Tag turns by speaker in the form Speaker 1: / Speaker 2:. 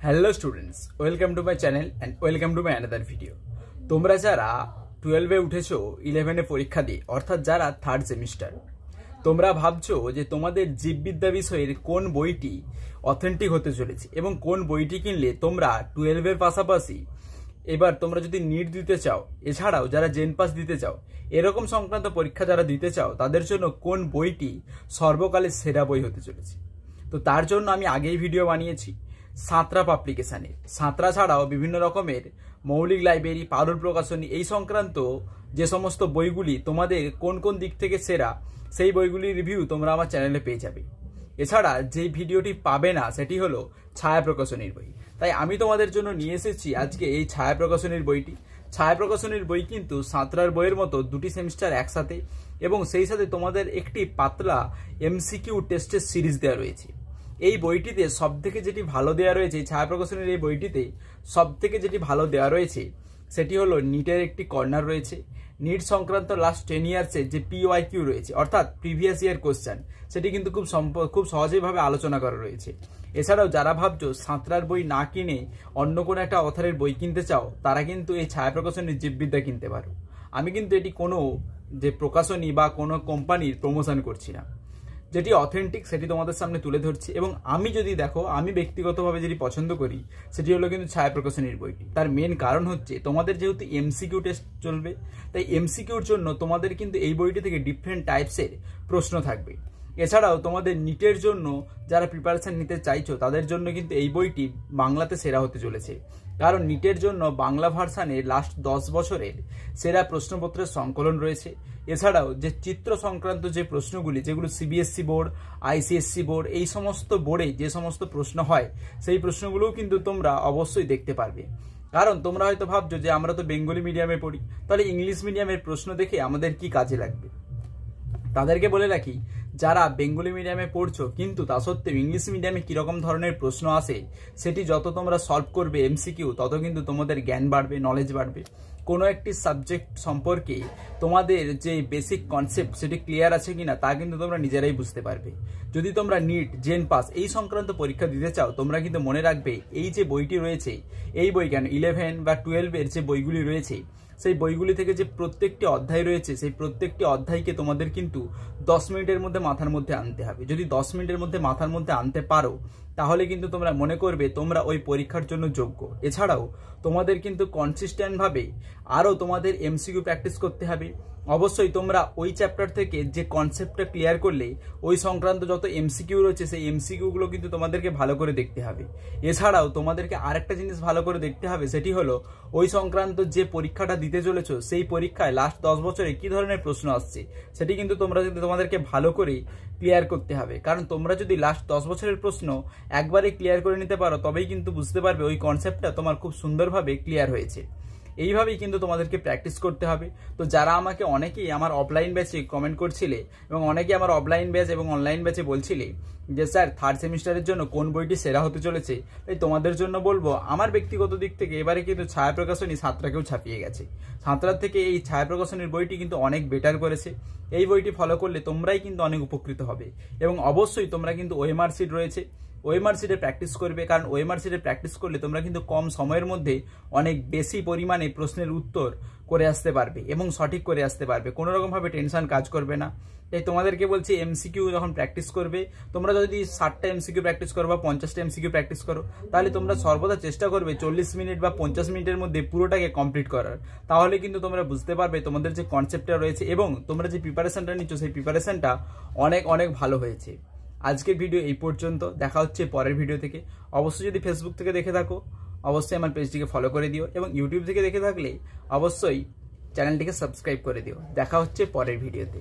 Speaker 1: Hello students, welcome to my channel and welcome to my another video. তোমরা যারা 12-এ উঠেছো 11-এ পরীক্ষা দিয়ে, অর্থাৎ যারা থার্ড সেমিস্টার, তোমরা ভাবছো যে তোমাদের জীববিদ্যা বিষয়ের কোন বইটি অথেন্টিক হতে চলেছে এবং কোন বইটি কিনলে তোমরা 12-এর পাশাপাশি এবার তোমরা যদি নিট দিতে চাও, এছাড়াও যারা জেন পাস দিতে চাও, এরকম সংক্রান্ত পরীক্ষা যারা দিতে চাও, তাদের জন্য কোন বইটি সর্বকালের সেরা বই হতে চলেছে। তো তার জন্য আমি আগেই ভিডিও বানিয়েছি সাঁতরা পাবলিকেশানে। সাঁতরা ছাড়াও বিভিন্ন রকমের মৌলিক লাইব্রেরি, পারুল প্রকাশনী, এই সংক্রান্ত যে সমস্ত বইগুলি তোমাদের কোন কোন দিক থেকে সেরা, সেই বইগুলির রিভিউ তোমরা আমার চ্যানেলে পেয়ে যাবে। এছাড়া যে ভিডিওটি পাবে না সেটি হলো ছায়া প্রকাশনীর বই। তাই আমি তোমাদের জন্য নিয়ে এসেছি আজকে এই ছায়া প্রকাশনীর বইটি। ছায়া প্রকাশনীর বই কিন্তু সাঁতরার বইয়ের মতো দুটি সেমিস্টার একসাথে, এবং সেই সাথে তোমাদের একটি পাতলা এমসিকিউ টেস্টের সিরিজ দেওয়া রয়েছে। এই বইটিতে সবথেকে যেটি ভালো দেওয়া রয়েছে, ছায়া প্রকাশনের এই বইটিতে সবথেকে যেটি ভালো দেওয়া রয়েছে সেটি হলো নিটের একটি কর্নার রয়েছে। নিট সংক্রান্ত লাস্ট 10 ইয়ার্সের যে PYQ রয়েছে, অর্থাৎ প্রিভিয়াস ইয়ার কোশ্চেন, সেটি কিন্তু খুব সহজেভাবে আলোচনা করা রয়েছে। এছাড়াও যারা ভাবছো সাঁতরার বই না কিনে অন্য কোনো একটা অথরের বই কিনতে চাও, তারা কিন্তু এই ছায়া প্রকাশনের জীববিদ্যা কিনতে পারো। আমি কিন্তু এটি কোনো যে প্রকাশনী বা কোনো কোম্পানির প্রমোশন করছি না, যেটি অথেন্টিক সেটি তোমাদের সামনে তুলে ধরছি। এবং আমি যদি দেখো, আমি ব্যক্তিগতভাবে যেটি পছন্দ করি সেটি হলো কিন্তু ছায়া প্রকাশনীর বইটি। তার মেন কারণ হচ্ছে তোমাদের যেহেতু MCQ টেস্ট চলবে, তাই MCQর জন্য তোমাদের কিন্তু এই বইটি থেকে ডিফারেন্ট টাইপসের প্রশ্ন থাকবে। এছাড়াও তোমাদের নিটের জন্য যারা প্রিপারেশন নিতে চাইছো, তাদের জন্য কিন্তু এই বইটি বাংলাতে সেরা হতে চলেছে। কারণ নিটের জন্য বাংলা ভার্সানে লাস্ট 10 বছরের সেরা প্রশ্নপত্রের সংকলন রয়েছে। এছাড়াও যে চিত্র সংক্রান্ত যে প্রশ্নগুলি, যেগুলো CBSE বোর্ড, ICSE বোর্ড, এই সমস্ত বোর্ডে যে সমস্ত প্রশ্ন হয়, সেই প্রশ্নগুলোও কিন্তু তোমরা অবশ্যই দেখতে পারবে। কারণ তোমরা হয়তো ভাবছো যে আমরা তো বেঙ্গলি মিডিয়ামে পড়ি, তাহলে ইংলিশ মিডিয়ামের প্রশ্ন দেখে আমাদের কি কাজে লাগবে। তাদেরকে বলে রাখি, যারা বেঙ্গলি মিডিয়ামে পড়ছো কিন্তু তা সত্ত্বেও ইংলিশ মিডিয়ামে কীরকম ধরনের প্রশ্ন আসে, সেটি যত তোমরা সলভ করবে MCQ, তত কিন্তু তোমাদের জ্ঞান বাড়বে, নলেজ বাড়বে। কোনো একটি সাবজেক্ট সম্পর্কে তোমাদের যে বেসিক কনসেপ্ট সেটি ক্লিয়ার আছে কিনা তা কিন্তু তোমরা নিজেরাই বুঝতে পারবে। যদি তোমরা নিট, জেন পাস এই সংক্রান্ত পরীক্ষা দিতে চাও, তোমরা কিন্তু মনে রাখবে এই যে বইটি রয়েছে, এই বই কেন 11 বা 12-এর যে বইগুলি রয়েছে, সেই বইগুলি থেকে যে প্রত্যেকটি অধ্যায় রয়েছে, সেই প্রত্যেকটি অধ্যায়কে তোমাদের কিন্তু 10 মিনিটের মধ্যে মাথার মধ্যে আনতে হবে। যদি 10 মিনিটের মধ্যে মাথার মধ্যে আনতে পারো, তাহলে কিন্তু তোমরা মনে করবে তোমরা ওই পরীক্ষার জন্য যোগ্য। এছাড়াও তোমাদের কিন্তু কনসিস্টেন্টভাবে আরও তোমাদের MCQ প্র্যাকটিস করতে হবে। অবশ্যই তোমরা ওই চ্যাপ্টার থেকে যে কনসেপ্টটা ক্লিয়ার করলে ওই সংক্রান্ত যত MCQ রয়েছে, সেই MCQগুলো কিন্তু তোমাদেরকে ভালো করে দেখতে হবে। এছাড়াও তোমাদেরকে আরেকটা জিনিস ভালো করে দেখতে হবে, সেটি হলো ওই সংক্রান্ত যে পরীক্ষাটা দিতে চলেছো, সেই পরীক্ষায় লাস্ট 10 বছরে কী ধরনের প্রশ্ন আসছে, সেটি কিন্তু তোমাদেরকে ভালো করে ক্লিয়ার করতে হবে। কারণ তোমরা যদি লাস্ট 10 বছরের প্রশ্ন একবারে ক্লিয়ার করে নিতে পারো, তবেই কিন্তু বুঝতে পারবে ওই কনসেপ্টটা তোমার খুব সুন্দরভাবে ক্লিয়ার হয়েছে। এইভাবেই কিন্তু তোমাদেরকে প্র্যাকটিস করতে হবে। তো যারা আমাকে অনেকেই আমার অফলাইন ব্যাচে কমেন্ট করছিলে, এবং অনেকেই আমার অফলাইন ব্যাচ এবং অনলাইন ব্যাচে বলছিলে যে স্যার থার্ড সেমিস্টারের জন্য কোন বইটি সেরা হতে চলেছে, তাই তোমাদের জন্য বলবো আমার ব্যক্তিগত দিক থেকে এবারে কিন্তু ছায়া প্রকাশনী সাঁতরাকেও ছাপিয়ে গেছে। সাঁতরার থেকে এই ছায়া প্রকাশনীর বইটি কিন্তু অনেক বেটার করেছে। এই বইটি ফলো করলে তোমরাই কিন্তু অনেক উপকৃত হবে। এবং অবশ্যই তোমরা কিন্তু OMR শিট রয়েছে, OMR শিটে প্র্যাকটিস করবে। কারণ OMR শিটে প্র্যাকটিস করলে তোমরা কিন্তু কম সময়ের মধ্যে অনেক বেশি পরিমাণে প্রশ্নের উত্তর করে আসতে পারবে এবং সঠিক করে আসতে পারবে। কোনো রকমভাবে টেনশন কাজ করবে না। তাই তোমাদেরকে বলছি, MCQ যখন প্র্যাকটিস করবে, তোমরা যদি 60টা MCQ প্র্যাকটিস করো বা 50টা MCQ প্র্যাকটিস করো, তাহলে তোমরা সর্বদা চেষ্টা করবে 40 মিনিট বা 50 মিনিটের মধ্যে পুরোটাকে কমপ্লিট করার। তাহলে কিন্তু তোমরা বুঝতে পারবে তোমাদের যে কনসেপ্টটা রয়েছে এবং তোমরা যে প্রিপারেশনটা নিচ্ছ, সেই প্রিপারেশনটা অনেক অনেক ভালো হয়েছে। আজকের ভিডিও এই পর্যন্ত, দেখা হচ্ছে পরের ভিডিও থেকে। অবশ্যই যদি ফেসবুক থেকে দেখে থাকো, অবশ্যই আমার পেজটিকে ফলো করে দিও, এবং ইউটিউব থেকে দেখে থাকলে অবশ্যই চ্যানেলটিকে সাবস্ক্রাইব করে দিও। দেখা হচ্ছে পরের ভিডিওতে।